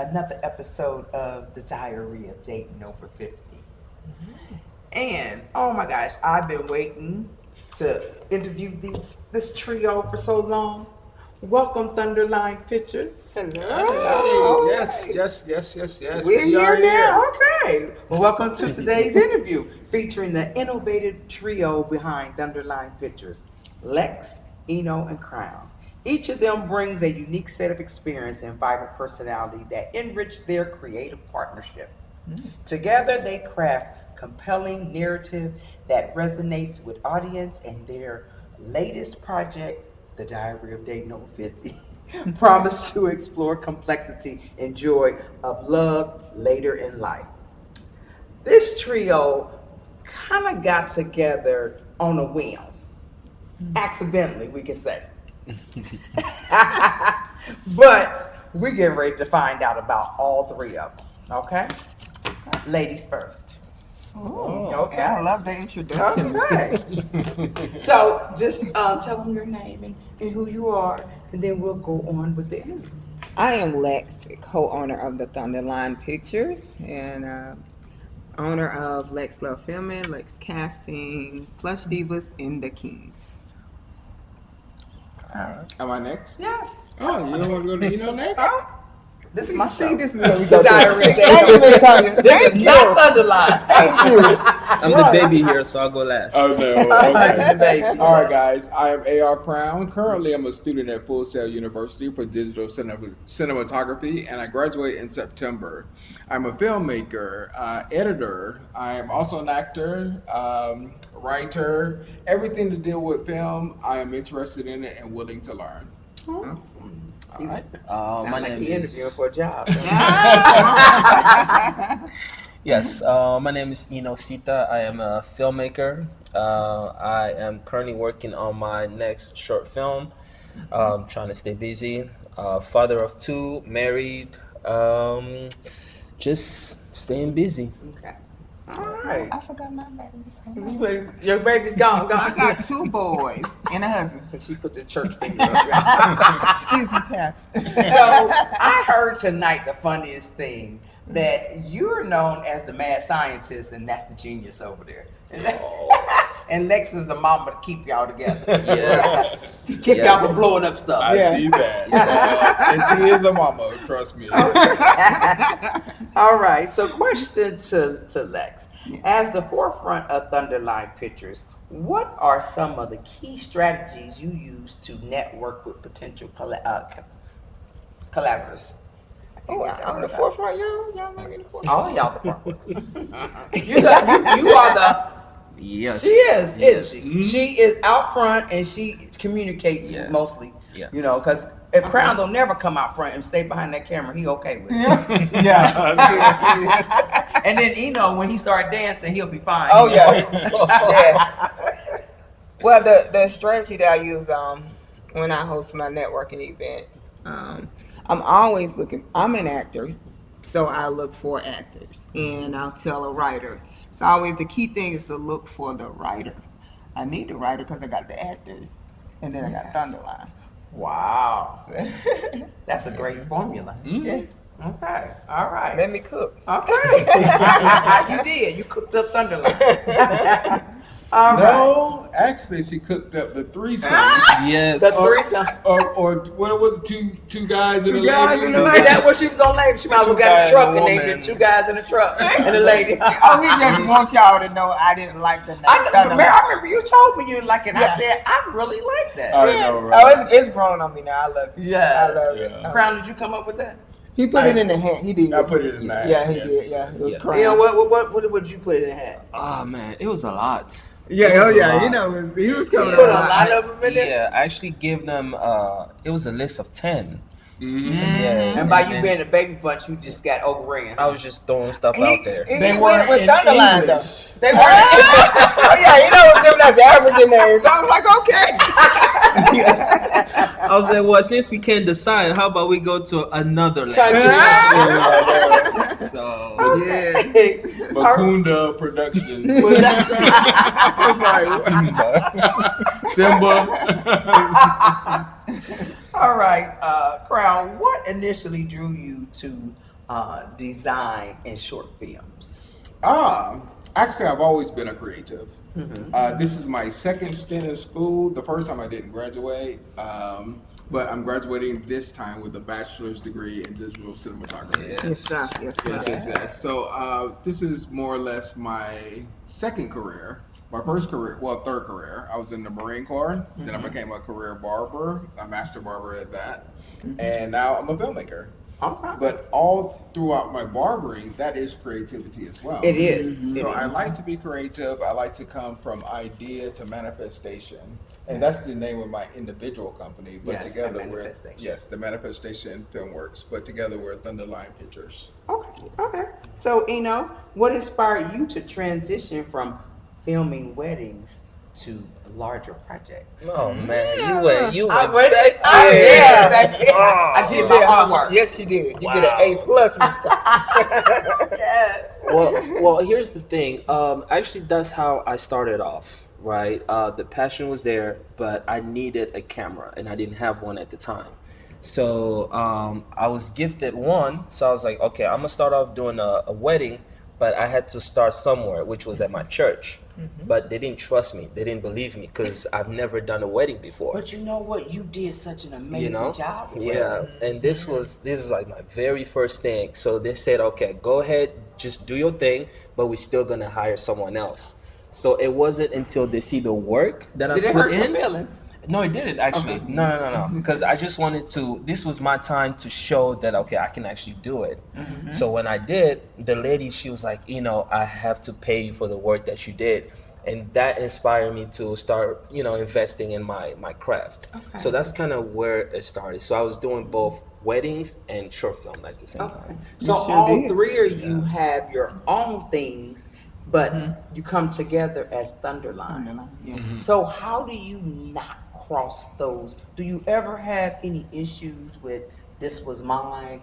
another episode of The Diary of Dating Over 50. And oh my gosh, I've been waiting to interview this trio for so long. Welcome, Thunderline Pictures. Hello. Yes. We're here now. Okay. Well, welcome to today's interview featuring the innovative trio behind Thunderline Pictures, Lex, Eno, and Crown. Each of them brings a unique set of experience and vibrant personality that enrich their creative partnership. Together, they craft compelling narrative that resonates with audience, and their latest project, The Diary of Dating Over 50, promise to explore complexity and joy of love later in life. This trio kind of got together on a whim, accidentally, we can say. But we're getting ready to find out about all three of them, okay? Ladies first. Oh, okay. I love the introduction. Okay. So just tell them your name and who you are, and then we'll go on with the interview. I am Lex, co-owner of the Thunderline Pictures and owner of Lex Love Filming, Lex Casting, Plush Divas, and The Kings. Am I next? Yes. Oh, you don't want to go to next? This is my See, show. this is what we go Diary of to. Dating Thank you, Miss Tanya. This Thank is you. not Thunderline. Thank you. I'm the baby here, so I'll go last. Oh, no. Okay. Baby. All right, guys. I am A.R. Crown. Currently, I'm a student at Full Sail University for digital cinematography, and I graduate in September. I'm a filmmaker, editor. I am also an actor, writer. Everything to deal with film, I am interested in it and willing to learn. Awesome. All right. Sound My like name he interviewing is for a job. yes. My name is Eno Sita. I am a filmmaker. I am currently working on my next short film. Trying to stay busy. Father of two, married. Just staying busy. Okay. All right. I forgot my baby. Your baby's gone. I got two boys and a husband. She put the church finger up. Excuse me, Pastor. So I heard tonight the funniest thing, that you're known as the mad scientist, and that's the genius over there. And Lex is the mama to keep y'all together. Yes. Keep y'all from blowing up stuff. I see that. And she is a mama, trust me. All right. So question to Lex. As the forefront of Thunderline Pictures, what are some of the key strategies you use to network with potential collaborators? Oh, I'm the forefront, y'all. Y'all make me the forefront. All y'all the front. You are the. Yes. She is, Yes. isn't she? She is out front and she communicates Yeah. mostly. Yes. You know, because if Crown don't never come out front and stay behind that camera, he okay with it. Yeah. And then when he start dancing, he'll be fine. Oh, yeah. Yes. Well, the strategy that I use when I host my networking events, I'm always looking. I'm an actor, so I look for actors, and I'll tell a writer. So always the key thing is to look for the writer. I need the writer because I got the actors, and then I got Thunderline. Wow. That's a great formula. Yeah. Okay. All right. Let me cook. Okay. You did. You cooked up Thunderline. All right. No, actually, she cooked up the threesome. Yes. The threesome. Or what was it? Two guys and a Guys lady? in the lady. That's what she was gonna name. She might as well Two got a guys truck and a and named woman. it 2 guys in a truck and a lady. Oh, he just wants y'all to know I didn't like the name. I remember you told me you like it. I Yeah. said I really like that. I know, right? Oh, it's grown on me now. I love it. Yeah. I love Yeah. it. Crown, did you come up with that? He put it in the hat. He did. I put it in that. Yeah, he Yes, did. yes, Yeah, yes. it was Yeah. crying. You know what did you put in the hat? Oh man, it was a lot. Yeah, It oh was a yeah, lot. you know, he was coming You put a up. lot of them in there. Yeah, I actually gave them. It was a list of 10. Mhm. Yeah. And by you then being a baby bunch, you just got overran. I was just throwing stuff out there. They weren't with in Thunderline though. English. They were. Oh yeah, you know what's them as African names. I was like, okay. Yes. I was like, well, since we can't decide, how about we go to another Country. language? So Okay. Bakunda Production. Was that- Simba. All right, Crown, what initially drew you to design in short films? Actually, I've always been a creative. This is my second stint in school. The first time I didn't graduate, but I'm graduating this time with a bachelor's degree in digital cinematography. Yes, sir. Yes. So this is more or less my second career. My first career, well, third career. I was in the Marine Corps. Then I became a career barber, a master barber at that. And now I'm a filmmaker. Okay. But all throughout my barbering, that is creativity as well. It is. So I like to be creative. I like to come from idea to manifestation. And that's the name of my individual company. But Yes, together and we're, Manifestation. yes, the Manifestation Filmworks. But together we're Thunderline Pictures. Okay. So, what inspired you to transition from filming weddings to larger projects? Oh man, you went went- back oh, there. yeah, back there. I She did did my her homework. Yes, you did. You get Wow. an A+, Miss Thompson. Yes. Well, here's the thing. Actually, that's how I started off. Right, the passion was there, but I needed a camera, and I didn't have one at the time. So I was gifted one. So I was like, okay, I'm gonna start off doing a wedding, but I had to start somewhere, which was at my church. But they didn't trust me. They didn't believe me because I've never done a wedding before. But you know what? You did such an amazing job. with Yeah, weddings. and this was like my very first thing. So they said, okay, go ahead, just do your thing, but we're still gonna hire someone else. So it wasn't until they see the work that Did I it put hurt in. your feelings? No, it didn't actually. Okay. No. Because I just wanted to. This was my time to show that okay, I can actually do it. So when I did, the lady, she was like, I have to pay you for the work that you did, and that inspired me to start, investing in my craft. Okay. So that's kind of where it started. So I was doing both weddings and short film at the same Okay. time. So You sure all did. three of you have your own things, but you come together as Thunderline. Yes. So how do you not cross those? Do you ever have any issues with this was mine,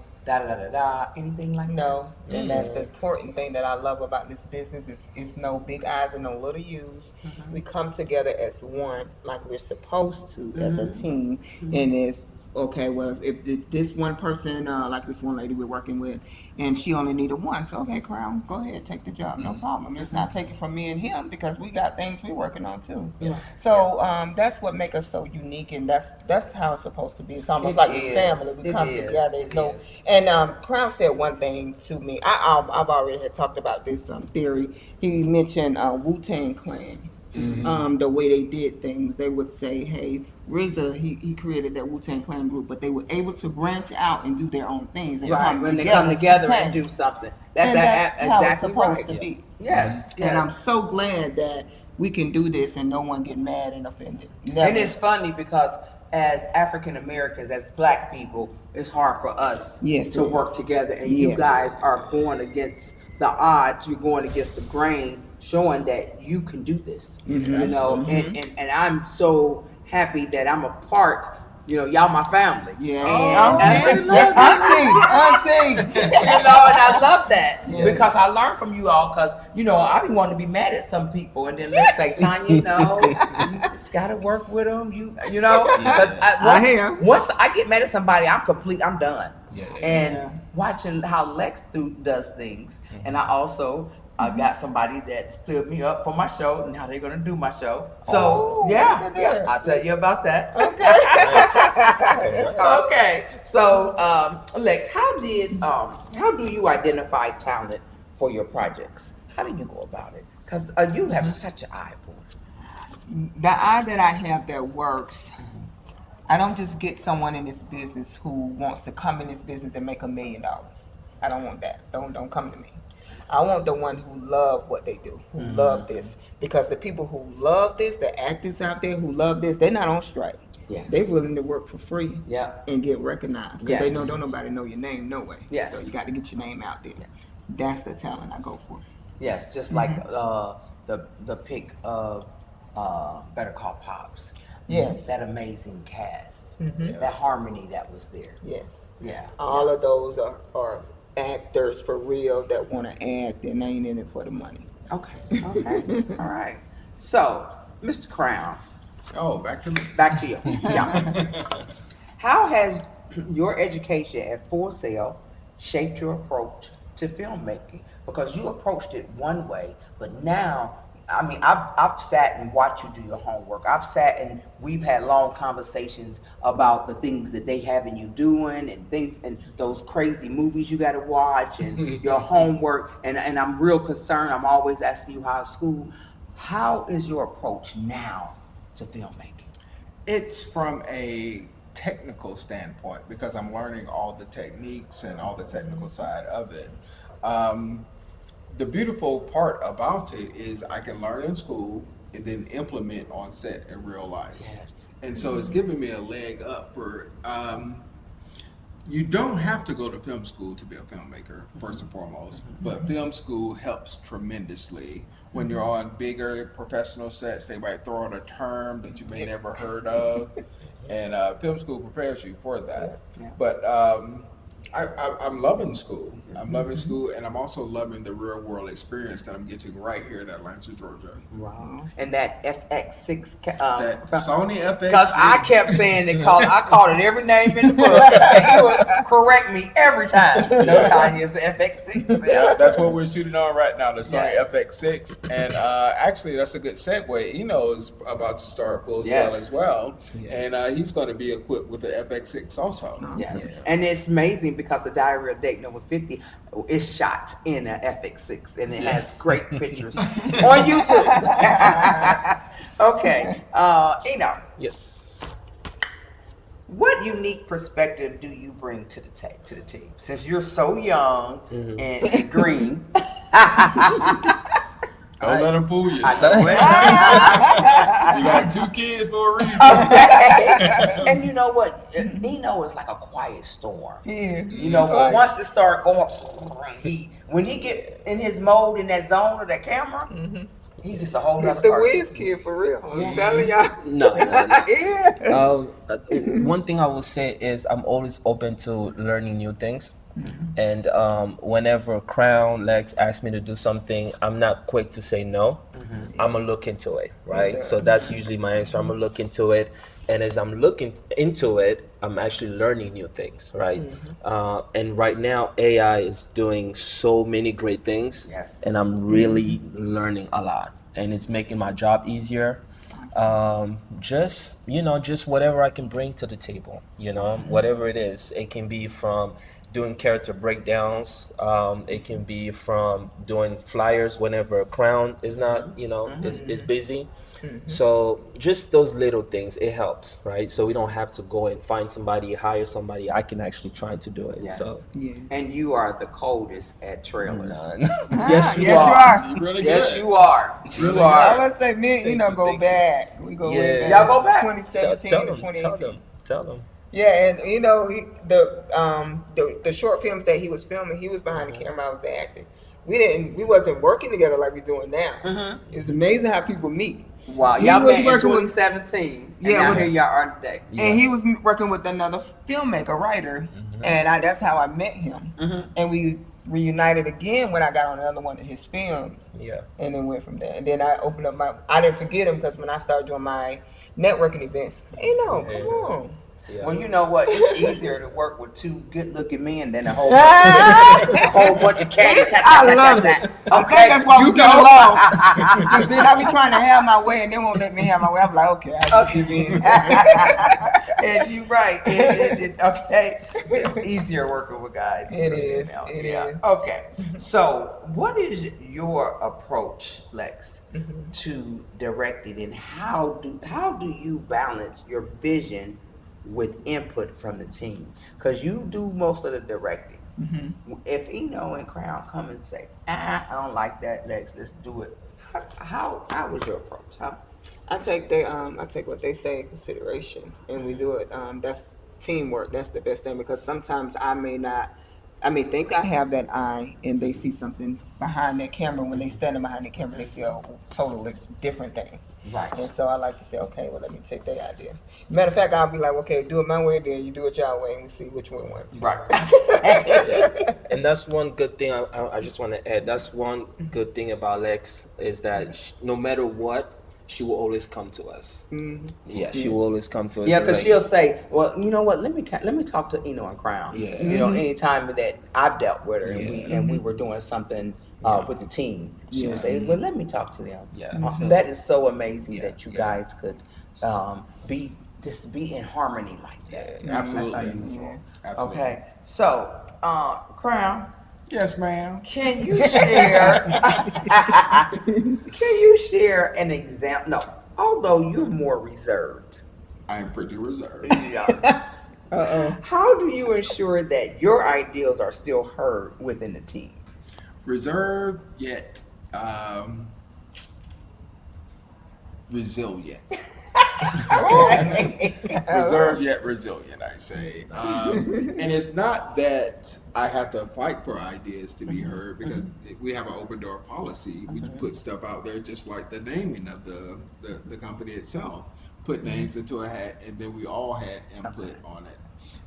anything like that? No, and that's the important thing that I love about this business is no big eyes and no little U's. We come together as one, like we're supposed to, as a team. And it's okay. Well, if this one person, like this one lady we're working with, and she only needed one, so okay, Crown, go ahead, take the job, no problem. It's not taken from me and him because we got things we're working on too. Yeah. So that's what makes us so unique, and that's how it's supposed to be. It's almost It like is. a family. We It come is. together. It It's no. is. And Crown said one thing to me. I've already had talked about this theory. He mentioned Wu-Tang Clan. The way they did things, they would say, "Hey, RZA, he created that Wu-Tang Clan group," but they were able to branch out and do their own things. And Right, come when they come as together Wu-Tang. and do something. And that's how it's exactly supposed right. to be. Yes. And I'm so glad that we can do this and no one get mad and offended. Never. And it's funny because as African Americans, as Black people, it's hard for us Yes, to it work is. together. And you Yes. guys are going against the odds. You're going against the grain, showing that you can do this. You know, and I'm so happy that I'm a part. Y'all my family. Yeah. And, That's auntie. and I love that Yeah. because I learned from you all. Because I be wanting to be mad at some people, and then let's say, Tanya, no, you just gotta work with them. Because I hear. once I get mad at somebody, I'm done. Yeah. And Yeah. watching how Lex does things, and I also. I got somebody that stood me up for my show, and how they're gonna do my show. So Oh, yeah, look at this. I'll tell you about that. Okay. Okay, so Lex, how do you identify talent for your projects? How do you go about it? Because you have such an eye for it. The eye that I have that works, I don't just get someone in this business who wants to come in this business and make $1 million. I don't want that. Don't come to me. I want the one who love what they do, who love this. Because the people who love this, the actors out there who love this, they're not on strike. Yes. They're willing to work for free Yeah. and get recognized. Because Yes. they know don't nobody know your name, no way. Yes. So you got to get your name out there. Yes. That's the talent I go for. Yes, just like the pick of Better Call Pops. Yes. That amazing cast, that harmony that was there. Yes. Yeah. All of those are actors for real that want to act and ain't in it for the money. Okay. All right. So, Mr. Crown, Oh, back to me. back to you. Yeah. How has your education at Full Sail shaped your approach to filmmaking? Because you approached it one way, but now, I mean, I've sat and watched you do your homework. I've sat and we've had long conversations about the things that they having you doing and things and those crazy movies you got to watch and your homework. And I'm real concerned. I'm always asking you how's school. How is your approach now to filmmaking? It's from a technical standpoint because I'm learning all the techniques and all the technical side of it. The beautiful part about it is I can learn in school and then implement on set in real life. Yes. And so it's giving me a leg up for, you don't have to go to film school to be a filmmaker, first and foremost, but film school helps tremendously. When you're on bigger professional sets, they might throw out a term that you may never heard of, and film school prepares you for that. Yeah. But I'm loving school. I'm loving school, and I'm also loving the real world experience that I'm getting right here in Atlanta, Georgia. Wow. And that FX6. That Sony FX6. Because I kept saying it, I called it every name in the book, and he would correct me every time. No, Tanya, it's the FX6. Yeah, that's what we're shooting on right now, the Sony Yes. FX6. And actually, that's a good segue. Eno is about to start full Yes. sail as well, Yeah. and he's going to be equipped with the FX6 also. Yeah. Yeah. And it's amazing because the Diary of Date Number 50 is shot in an FX6 and it has great pictures on YouTube. Okay, Eno, Yes. what unique perspective do you bring to the team? Since you're so young and green. Don't let him fool you. I know it. You got 2 kids for a reason. Okay. And you know what? Eno is like a quiet storm. Yeah. You know, but once it start going, when he get in his mode in that zone of that camera, he's just a whole It's nother the person. whiz kid for real. I'm Yeah. telling y'all. No. Yeah. One thing I will say is I'm always open to learning new things. And whenever Crown, Lex ask me to do something, I'm not quick to say no. I'm gonna look into it, right? So that's usually my answer. I'm gonna look into it, and as I'm looking into it, I'm actually learning new things, right? And right now, AI is doing so many great things, Yes. and I'm really learning a lot, and it's making my job easier. Just whatever I can bring to the table, whatever it is. It can be from doing character breakdowns. It can be from doing flyers whenever Crown is not, is busy. So just those little things, it helps, right? So we don't have to go and find somebody, hire somebody. I can actually try to do it. Yes. So And you are the coldest at trailers. none. Yes, you Yes, are. you are. You really Yes, good. you are. You I are. would say me, go Thank you. back. We go way Yeah. back. Y'all go back? 2017 tell to them, 2018. tell them. Yeah, and the short films that he was filming, he was behind the camera, I was the actor. We wasn't working together like we're doing now. It's amazing how people meet. Wow, He y'all was met in working with- 2017. Yeah, and now with- here y'all are today. And he was working with another filmmaker, writer, and that's how I met him. And we reunited again when I got on another one of his films, Yeah. and then went from there. And then I opened up I didn't forget him because when I started doing my networking events, come on. Yeah. Well, you know what? It's easier to work with 2 good-looking men than a whole bunch of cats. I love it. I think that's why we get along. 'Cause then I be trying to have my way, and they won't let me have my way. I'm like, okay, I'll give in. And you're right. Okay, it's easier working with guys. It is. Now. It Yeah. is. Okay. So, what is your approach, Lex, to directing, and how do you balance your vision with input from the team? Because you do most of the directing. If Eno and Crown come and say, I don't like that, Lex, let's do it. How was your approach? I take what they say in consideration, and we do it. That's teamwork. That's the best thing, because sometimes I may think I have that eye, and they see something behind that camera. When they standing behind the camera, they see a totally different thing. Right. And so I like to say, okay, well, let me take that idea. Matter of fact, I'll be like, okay, do it my way, then you do it your way, and we see which one won. Right. And that's one good thing I just want to add. That's one good thing about Lex is that no matter what, she will always come to us. Mhm. Yeah, she will always come to us. Yeah, It's because like, she'll say, "Well, you know what? Let me talk to Eno and Crown." Yeah. You know, anytime that I've dealt with her Yeah. and we were doing something Yeah. with the team, she would Yeah. say, "Well, let me talk to them." Yeah. So- That is so amazing Yeah, that you yeah. guys could be in harmony like that. Yeah, absolutely. That's unusual. Yeah. Absolutely. Okay, so Crown. Yes, ma'am. Can you share? Can you share an example? No, although you're more reserved. I am pretty reserved. Yes. How do you ensure that your ideals are still heard within the team? Reserved yet resilient. Reserved yet resilient, I say. And it's not that I have to fight for ideas to be heard, because we have an open door policy. We put stuff out there just like the naming of the company itself. Put names into a hat, and then we all had input on it.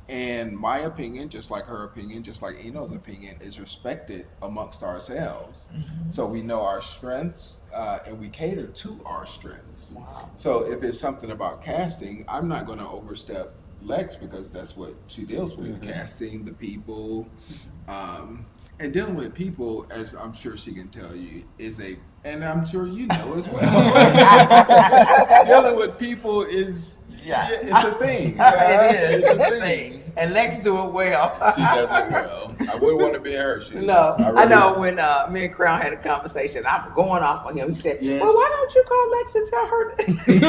And my opinion, just like her opinion, just like Eno's opinion, is respected amongst ourselves. So we know our strengths, and we cater to our strengths. Wow. So if it's something about casting, I'm not going to overstep Lex, because that's what she deals with, casting the people. And dealing with people, as I'm sure she can tell you, and I'm sure you know as well. Dealing with people is, it's a thing. It is. It's a thing. And Lex do it well. She does it well. I wouldn't want to be in her shoes. No, I really know don't. when me and Crown had a conversation, I was going off on him. He said, Yes. "Well, why don't you call Lex and tell her?" Give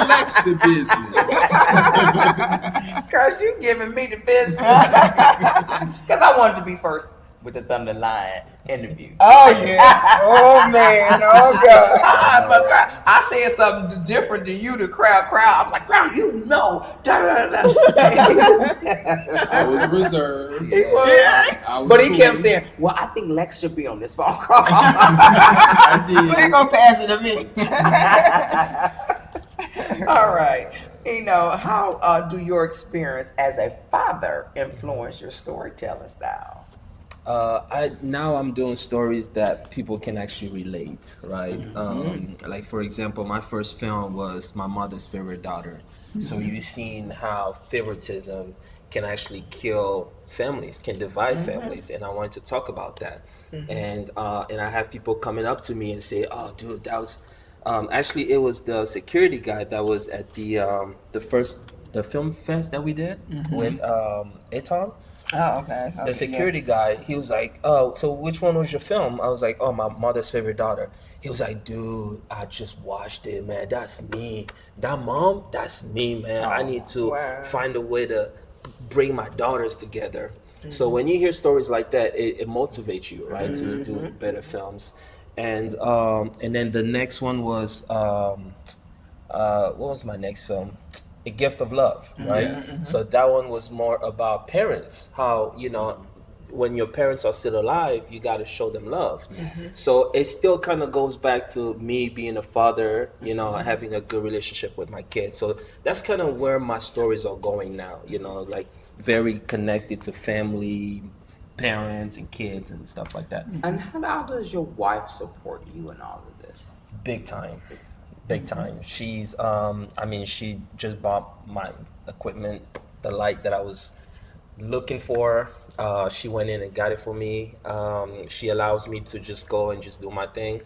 Lex the business. Because you giving me the business. Because I wanted to be first with the Thunderline interview. Oh yeah. Oh man. Oh god. But I said something different than you, the crowd. I'm like, Crown, you know. Da, da, da. I was reserved. He was. I was But he kept cool. saying, "Well, I think Lex should be on this phone call." I did. But he gonna pass it to me. All right. How do your experience as a father influence your storytelling style? I'm doing stories that people can actually relate, right? Like for example, my first film was my mother's favorite daughter. So you've seen how favoritism can actually kill families, can divide families, and I wanted to talk about that. And I have people coming up to me and say, "Oh, dude, that was." Actually, it was the security guy that was at the film fest that we did with Eton. Oh, okay. The security guy, he was like, "Oh, so which one was your film?" I was like, "Oh, my mother's favorite daughter." He was like, "Dude, I just watched it, man. That's me. That mom, that's me, man. I need to find a way to bring my daughters together." So when you hear stories like that, it motivates you, right, to do better films. And then the next one was what was my next film? A Gift of Love, right? So that one was more about parents, how, when your parents are still alive, you got to show them love. So it still kind of goes back to me being a father, having a good relationship with my kids. So that's kind of where my stories are going now, like very connected to family, parents and kids and stuff like that. And how does your wife support you in all of this? Big time. She's she just bought my equipment, the light that I was looking for. She went in and got it for me. She allows me to just go and just do my thing.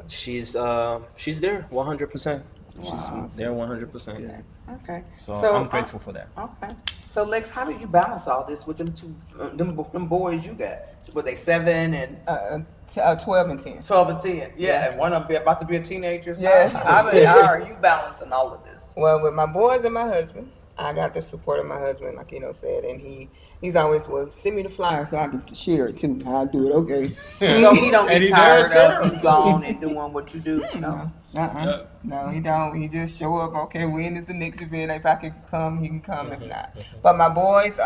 She's there 100%. She's there 100%. Okay. So I'm grateful for that. Okay. So Lex, how do you balance all this with them two, them boys you got? Were they 7 and 12 and 10. 12 and 10? Yeah, and one of them about to be a teenager. So Yeah. how are you balancing all of this? Well, with my boys and my husband, I got the support of my husband, like said, and he's always, send me the flyer so I can share it too. I'll do it, okay. So he don't And get he tired does of you going and doing what you do? No. No, he don't. He just show up, okay, when is the next event? If I can come, he can come. If not. But my boys,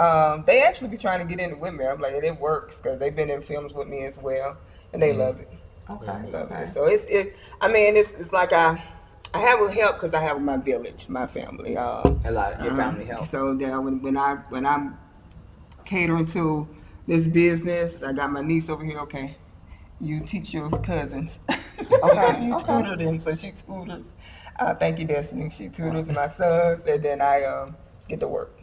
they actually be trying to get into with me. I'm like, it works, because they've been in films with me as well, and they love it. Okay. Love it. So it's like I have help, because I have my village, my family. A lot of your family help. So when I'm catering to this business, I got my niece over here. Okay, you teach your cousins. Okay. You Okay. tutored him, so she tutors. Thank you, Destiny. She tutors my sons, and then I get to work.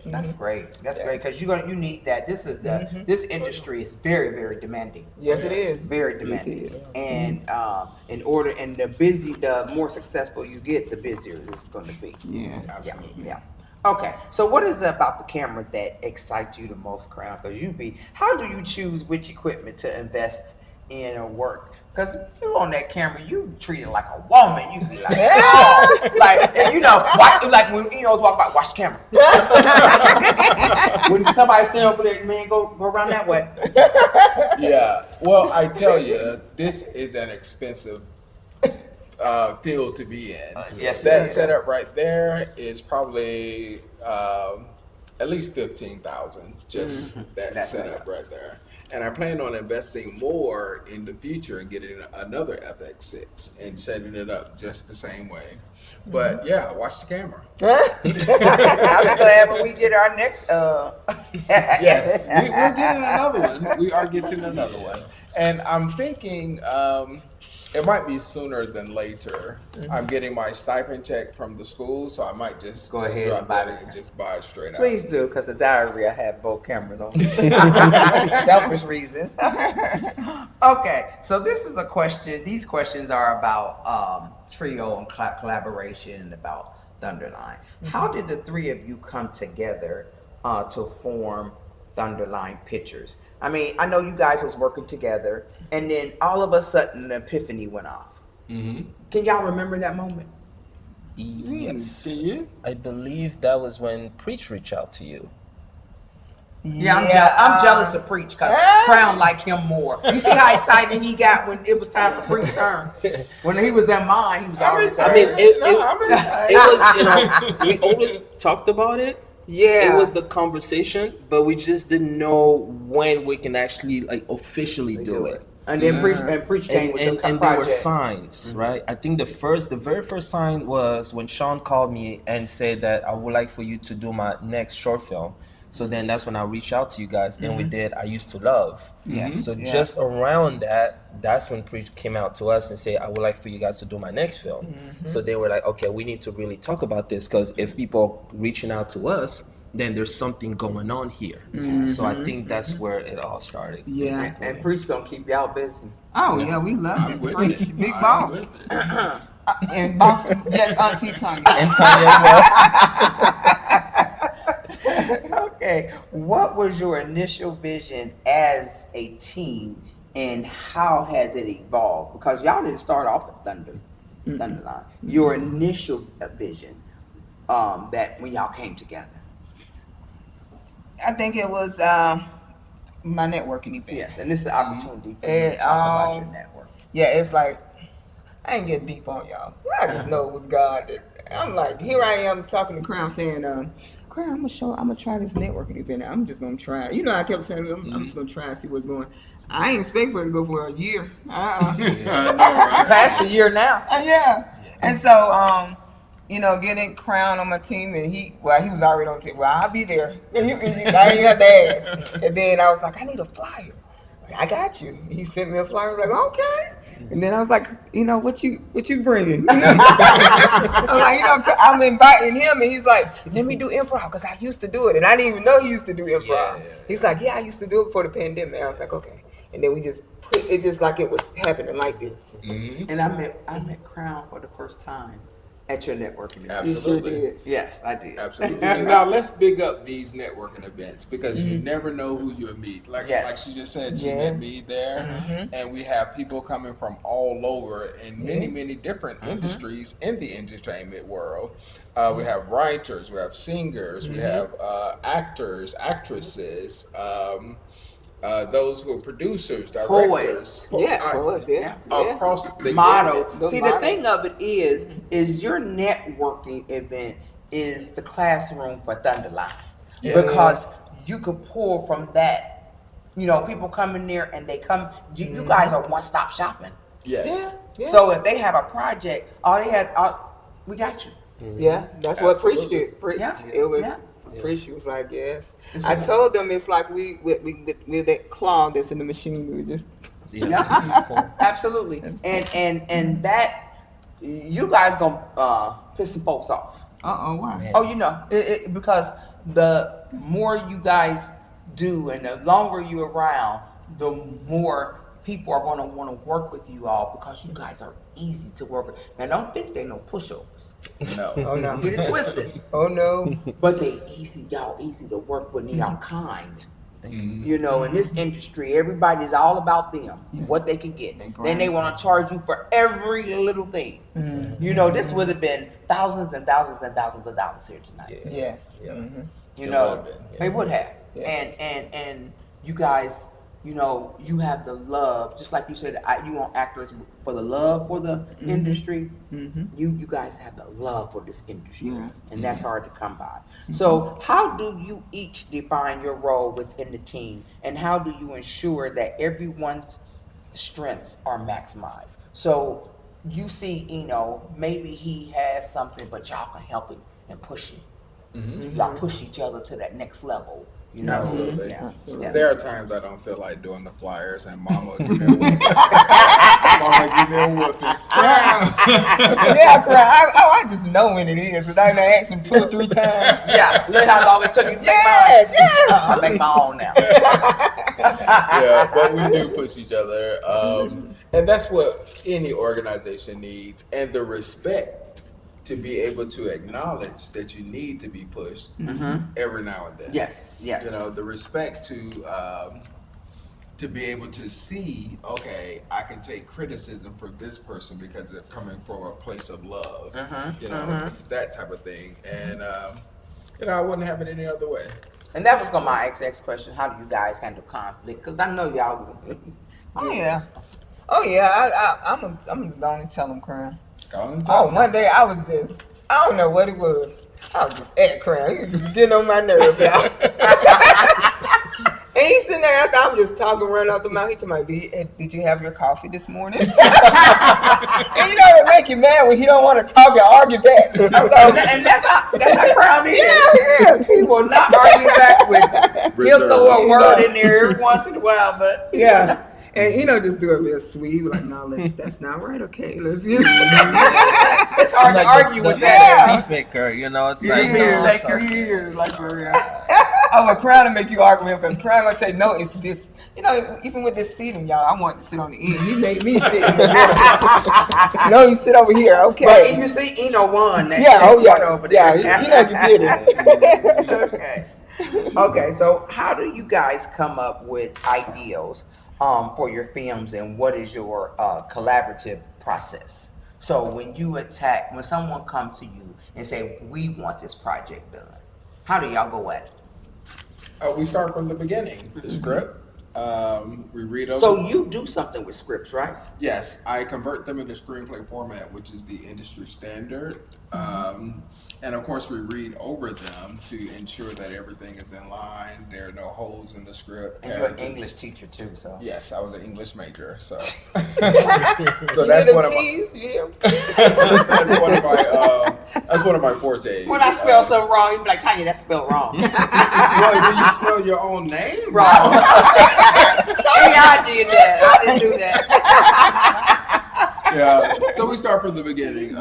That's great. That's great because you need that. This is this industry is very very demanding. Yes, it is. Very demanding. Yes, it is. And and the more successful you get, the busier it's going to be. Yeah. Absolutely. Yeah. Okay. So what is it about the camera that excites you the most, Crown? Because how do you choose which equipment to invest in or work? Because you on that camera, you treat it like a woman. You be like, oh, like watch like when walk by, watch the camera. When somebody stand over there, man, go around that way. Yeah. Well, I tell you, this is an expensive field to be in. Yes, it that is. setup right there is probably at least 15,000. Just that That setup setup. right there. And I plan on investing more in the future and getting another FX6 and setting it up just the same way. But yeah, watch the camera. I'm glad when we get our next. Yes, we're getting another one. We are getting another one. And I'm thinking it might be sooner than later. I'm getting my stipend check from the school, so I might just Go ahead drop and buy that it. and just buy it straight out. Please do, because the diary I have both cameras on. Selfish reasons. Okay, so this is a question. These questions are about trio and collaboration and about Thunderline. How did the three of you come together to form Thunderline Pictures? I mean, I know you guys was working together, and then all of a sudden, the epiphany went off. Mm-hmm. Can y'all remember that moment? Yes. Can you? I believe that was when Preach reached out to you. Yeah, I'm jealous of Preach because Crown like him more. You see how excited he got when it was time for Preach's turn? When he was in mine, he was already I mean, excited. it was, we always talked about it. Yeah. It was the conversation, but we just didn't know when we can actually like officially do it. And then Preach came with the And there project. were signs, right? I think the very first sign was when Sean called me and said that I would like for you to do my next short film. So then that's when I reached out to you guys, and we did I Used to Love. Yeah. So Yeah. just around that's when Preach came out to us and said, I would like for you guys to do my next film. So they were like, okay, we need to really talk about this, because if people reaching out to us, then there's something going on here. So I think that's where it all started. Yeah. And Preach gonna keep y'all busy. Oh yeah, we love I'm it. with Preach, it. big I'm boss. with it. And boss, yes, Auntie Tanya. And Tanya as well. Okay, what was your initial vision as a team, and how has it evolved? Because y'all didn't start off at Thunderline. Your initial vision, that when y'all came together. I think it was my networking event. Yes, and this is the opportunity for you to talk about your network. Yeah, it's like I ain't getting deep on y'all. I just know it was God. I'm like, here I am talking to Crown, saying, Crown, I'm gonna try this networking event. I'm just gonna try. You know, I kept saying, I'm just gonna try and see what's going. I ain't expect for it to go for a year. Past a year now. Yeah. And so, getting Crown on my team, and he was already on the team. Well, I'll be there. I didn't have to ask. And then I was like, I need a flyer. I got you. He sent me a flyer. I was like, okay. And then I was like, what you bringing? I'm like, I'm inviting him, and he's like, let me do improv, because I used to do it, and I didn't even know he used to do improv. Yeah. He's like, yeah, I used to do it before the pandemic. I was like, okay. And then we just put it just like it was happening like this. Mm-hmm. And I met Crown for the first time at your networking event. Absolutely. You sure did. Yes, I did. Absolutely. And now let's big up these networking events, because you never know who you'll meet. Like she just said, she met me there, and we have people coming from all over in many, many different industries in the entertainment world. We have writers, we have singers, we have actors, actresses, those who are producers, directors, Poets, yes. across the Model. The See, models. the thing of it is your networking event is the classroom for Thunderline. Yeah. Because you could pull from that. People come in there and they come, you guys are one-stop shopping. Yes. Yeah. So if they have a project, we got you. Yeah, that's what Preach Absolutely. did. Preach. Yeah. It was Yeah. Preach was like, yes. It's I okay. told them it's like we with that claw that's in the machine. We just Yeah. Cool. Absolutely. And that you guys gonna piss some folks off. Why? Man. Oh, you know, because the more you guys do and the longer you're around, the more people are going to want to work with you all because you guys are easy to work with. Now, don't think they no pushovers. No. Oh no. Get it twisted. Oh no. But they easy, y'all easy to work with and y'all kind. You know, in this industry, everybody's all about them, what they can get. Then they want to charge you for every little thing. You know, this would have been thousands and thousands and thousands of dollars here tonight. Yes. Yeah. You It know, would have been. they would have. Yeah. And you guys, you know, you have the love, just like you said, you want actors for the love for the industry. You guys have the love for this industry, and that's hard to come by. So how do you each define your role within the team, and how do you ensure that everyone's strengths are maximized? So you see, you know, maybe he has something, but y'all can help him and push him. Y'all push each other to that next level. You know? Absolutely. Yeah. There are times I don't feel like doing the flyers, and Mama will give me a whooping. Mama give me a whooping. Yeah, cry. I just know when it is, but I done asked him 2 or 3 times. Yeah, look how long it took you to make Yes, mine. I make my own now. Yeah, but we do push each other, and that's what any organization needs, and the respect to be able to acknowledge that you need to be pushed every now and then. Yes, yes. You know, the respect to be able to see, okay, I can take criticism for this person because they're coming from a place of love. You know, that type of thing, and you know, I wouldn't have it any other way. And that was gonna my next question. How do you guys handle conflict? Because I know y'all. Oh yeah. Oh yeah. I'm just going to tell him crying. Call him Oh, one day I was just, I don't know what it was. I was just crying. He was just getting on my nerves, y'all. And he's sitting there after I'm just talking, running out the mouth. He told me, did you have your coffee this morning? And you know it make you mad when he don't want to talk and argue back. So, And that's how Crown is. yeah. He will not argue back with. He'll throw a word in there every once in a while, but Yeah. And you know, just do it real sweet. He was like, no, that's not right. Okay, let's. it's hard to argue with that. Peacemaker, you know, it's like Peacemaker. Like for real. I would Crown to make you argue with him because Crown gonna say no. It's this. You know, even with this seating, y'all, I want to sit on the end. He made me sit in the middle. No, you sit over here. Okay. But if you see Eno won, that Yeah. Oh one yeah. over there. Yeah. You know you did it. Okay. Okay. So how do you guys come up with ideals for your films, and what is your collaborative process? So when someone comes to you and say, we want this project done, how do y'all go at it? We start from the beginning. The script. We read over. So you do something with scripts, right? Yes, I convert them into screenplay format, which is the industry standard. And of course, we read over them to ensure that everything is in line. There are no holes in the script. And you're an English teacher too, so. Yes, I was an English major, so. So You that's hear one the of my. tease? You hear 'em? That's one of my fortes. When I spell something wrong, you'd be like, Tanya, that's spelled wrong. Well, do you spell your own name Wrong. Sorry, I did that. I didn't do that. Yeah. So we start from the beginning.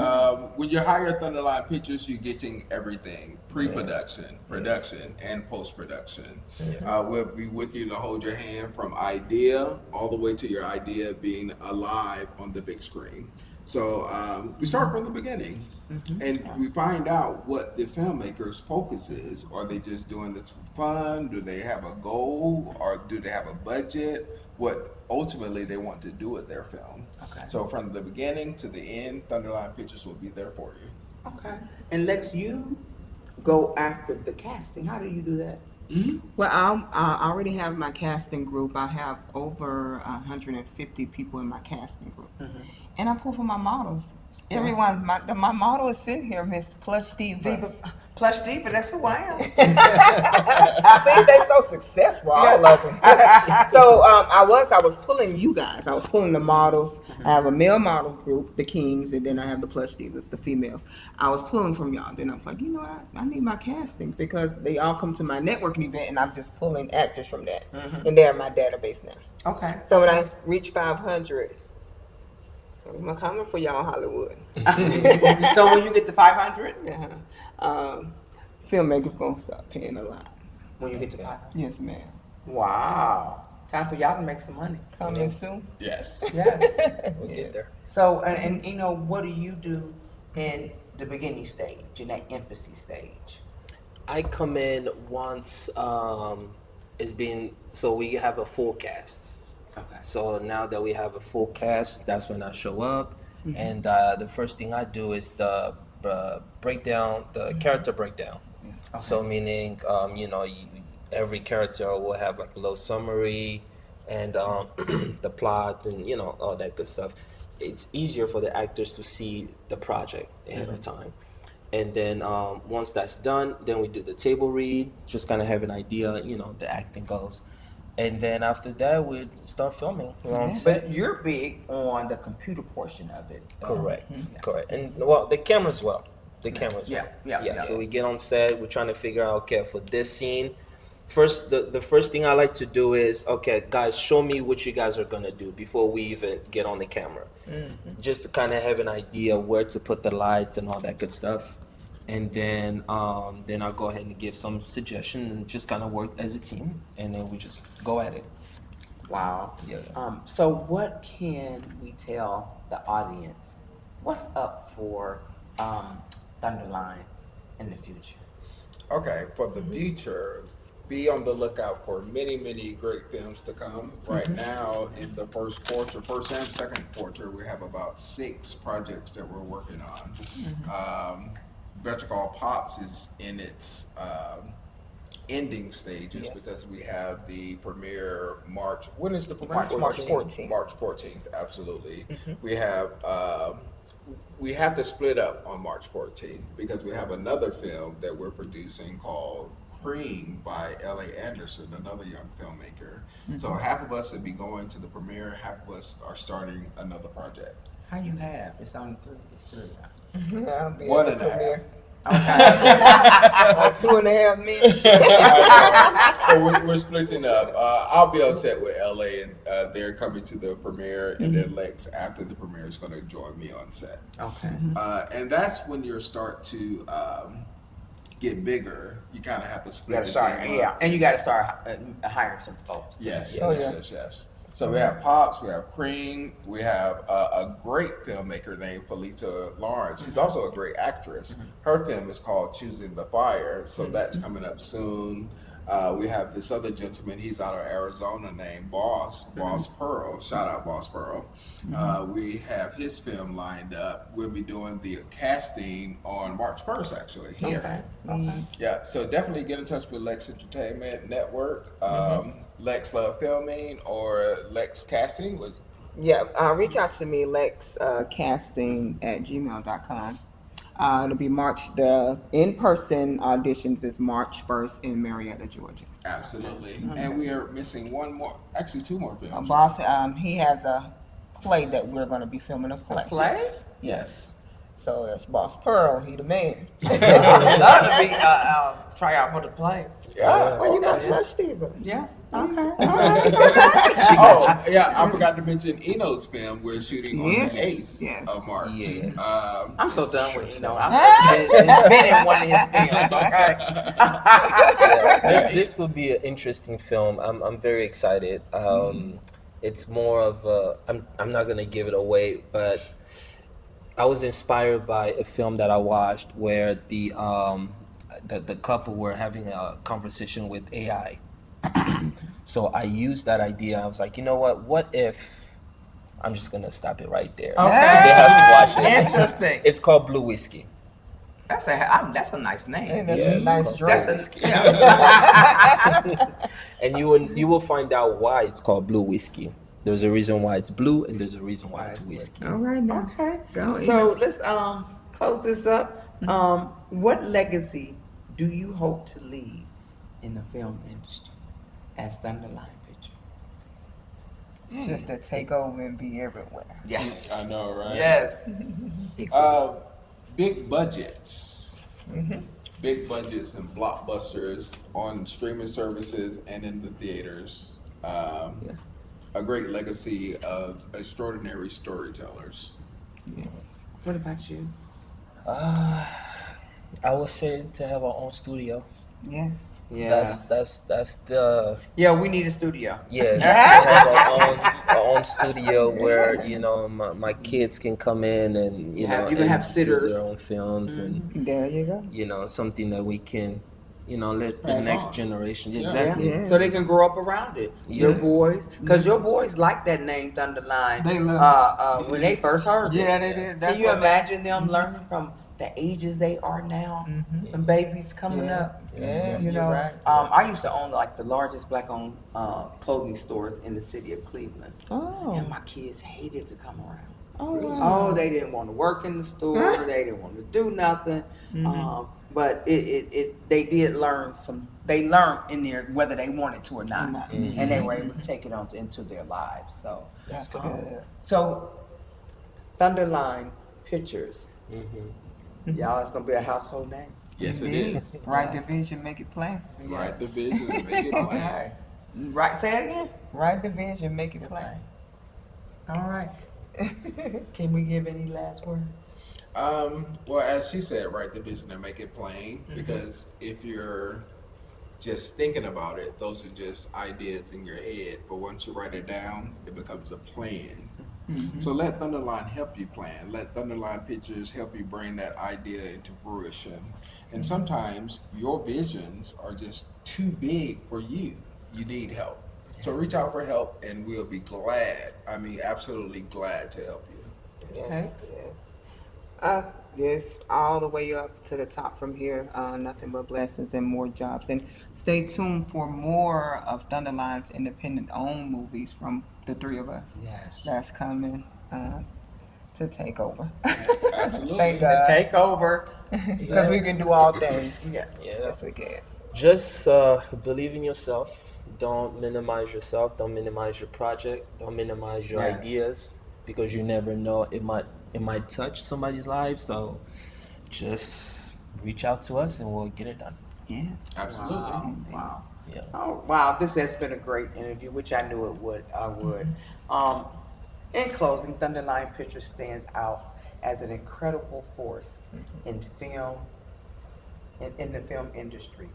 When you hire Thunderline Pictures, you're getting everything: pre-production, production, and post-production. We'll be with you to hold your hand from idea all the way to your idea being alive on the big screen. So we start from the beginning, and we find out what the filmmaker's focus is. Are they just doing this for fun? Do they have a goal, or do they have a budget? What ultimately they want to do with their film. Okay. So from the beginning to the end, Thunderline Pictures will be there for you. Okay. And Lex, you go after the casting. How do you do that? Well, I already have my casting group. I have over 150 people in my casting group. And I pull from my models. Okay. Everyone, my model is sitting here, Miss Plush Diva. Plush Diva, that's who I am. I see they so successful, all of them. So I was pulling you guys. I was pulling the models. I have a male model group, the Kings, and then I have the Plush Divas, the females. I was pulling from y'all. Then I was like, you know what? I need my casting because they all come to my networking event, and I'm just pulling actors from that, and they're in my database now. Okay. So when I reach 500. I'm coming for y'all, Hollywood. So when you get to 500? Filmmakers gonna start paying a lot. When you get to 500? Yes, ma'am. Wow. Time for y'all to make some money. Coming soon. Yes. Yes. We'll get there. So, and you know, what do you do in the beginning stage, in that infancy stage? I come in once so we have a full cast. Okay. So now that we have a full cast, that's when I show up, and the first thing I do is the breakdown, the character breakdown. Okay. So meaning, every character will have like a little summary, and the plot, and all that good stuff. It's easier for the actors to see the project ahead of time. And then once that's done, then we do the table read, just kind of have an idea, the acting goes. And then after that, we start filming. We're on set. But you're big on the computer portion of it. Correct, correct. And well, the camera's well. Yeah. So we get on set, we're trying to figure out, okay, for this scene, first, the first thing I like to do is, okay, guys, show me what you guys are gonna do before we even get on the camera. Just to kind of have an idea where to put the lights and all that good stuff. And then I'll go ahead and give some suggestion and just kind of work as a team, and then we just go at it. Wow. Yeah. So what can we tell the audience? What's up for Thunderline in the future? Okay, for the future, be on the lookout for many, many great films to come. Right now, in the first and second quarter, we have about 6 projects that we're working on. Better Call Pops is in its ending stages because we have the premiere March. When is the premiere? March 14th. March 14th, absolutely. We have to split up on March 14th because we have another film that we're producing called Cream by L.A. Anderson, another young filmmaker. So half of us will be going to the premiere, half of us are starting another project. How you have? It's only 3. It's 3. I'll be 1 at the and a half. premiere. Okay. 2.5 minutes. So we're splitting up. I'll be on set with LA, and they're coming to the premiere, and then Lex, after the premiere, is going to join me on set. Okay. And that's when you start to get bigger. You kind of have to You split gotta the start, team yeah, up. and you gotta start hiring some folks. Yes, Oh, yes, yeah. yes. So we have Pops, we have Cream, we have a great filmmaker named Felita Lawrence. She's also a great actress. Her film is called Choosing the Fire, so that's coming up soon. We have this other gentleman, he's out of Arizona, named Boss Pearl. Shout out Boss Pearl. We have his film lined up. We'll be doing the casting on March 1st, actually, here. Okay. Yeah, so definitely get in touch with Lex Entertainment Network, Lex Love Filming, or Lex Casting. Yeah, reach out to me, lexcasting@gmail.com. It'll be the in-person auditions is March 1st in Marietta, Georgia. Absolutely. And we are missing 2 more films. Boss, he has a play that we're going to be filming a play. Play? Yes. So that's Boss Pearl. He the man. I'd love to be try out for the play. Yeah. Well, you got Plush Diva. Yeah. Okay. Oh, yeah, I forgot to mention Eno's film. We're shooting on Yes. the 8th Yes. of March. Yes. I'm so done with I've been in one of his films. Okay. This will be an interesting film. I'm very excited. It's more of I'm not gonna give it away, but I was inspired by a film that I watched where the couple were having a conversation with AI. So I used that idea. I was like, you know what? What if I'm just gonna stop it right there? Okay. They have to watch it. Interesting. It's called Blue Whiskey. That's a nice name. And that's Yeah, a nice it's drink. That's a yeah. And you will find out why it's called Blue Whiskey. There's a reason why it's blue, and there's a reason why it's whiskey. All right now. Okay. Go So let's close this up. What legacy do you hope to leave in the film industry as Thunderline Picture? Just to take over and be everywhere. Yes. I know, right? Yes. Big budgets. Big budgets and blockbusters on streaming services and in the theaters. A great legacy of extraordinary storytellers. Yes. What about you? I would say to have our own studio. Yes. Yes. That's the Yeah, we need a studio. yeah. To have our own studio where my kids can come in and You know can and have do sitters. their own films and There you go. something that we can let the Pass next on. generation Yeah. exactly. Yeah. So they can grow up around it. Your Yeah. boys, because your boys like that name Thunderline. They love when they first heard it. Yeah, they did. That's Can you what imagine them learning from the ages they are now, and babies coming Yeah. up? Yeah, You you're know, right. I used to own like the largest black-owned clothing stores in the city of Cleveland, Oh. and my kids hated to come around. Oh, wow. Oh, they didn't want to work in the store. They didn't want to do nothing. But they did learn some. They learned in there whether they wanted to or not, and they were able to take it on into their lives. So That's good. So, Thunderline Pictures, y'all, it's gonna be a household name. Yes, it is. Right division, make it plain. Write the vision and make it plain. Right? Say that again. Right division, make it plain. All right. Can we give any last words? Well, as she said, write the vision and make it plain. Because if you're just thinking about it, those are just ideas in your head. But once you write it down, it becomes a plan. So let Thunderline help you plan. Let Thunderline Pictures help you bring that idea into fruition. And sometimes your visions are just too big for you. You need help. So reach out for help, and we'll be glad. I mean, absolutely glad to help you. Yes, yes. Yes, all the way up to the top from here. Nothing but blessings and more jobs. And stay tuned for more of Thunderline's independent-owned movies from the three of us. Yes. That's coming to take over. Absolutely. Thank God. Take over. Because we can do all things. Yes. Yeah. Yes, we can. Just believe in yourself. Don't minimize yourself. Don't minimize your project. Don't minimize your Yes. ideas, because you never know, it might touch somebody's life. So just reach out to us and we'll get it done. Yeah. Absolutely. Wow. Yeah. Oh, wow. This has been a great interview, which I knew it would. I would. In closing, Thunderline Pictures stands out as an incredible force in film, in the film industry,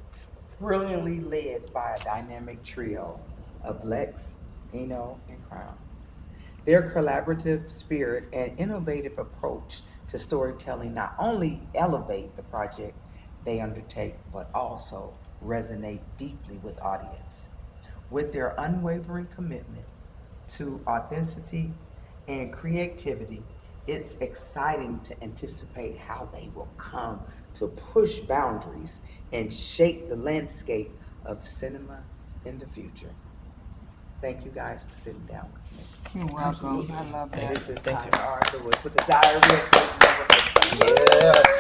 brilliantly led by a dynamic trio of Lex, Eno, and Crown. Their collaborative spirit and innovative approach to storytelling not only elevate the project they undertake, but also resonate deeply with audience. With their unwavering commitment to authenticity and creativity, it's exciting to anticipate how they will come to push boundaries and shape the landscape of cinema in the future. Thank you guys for sitting down with me. You're welcome. I love that. This is Thank Tanya you. R. Lewis with the Diary of Great Never. Yes.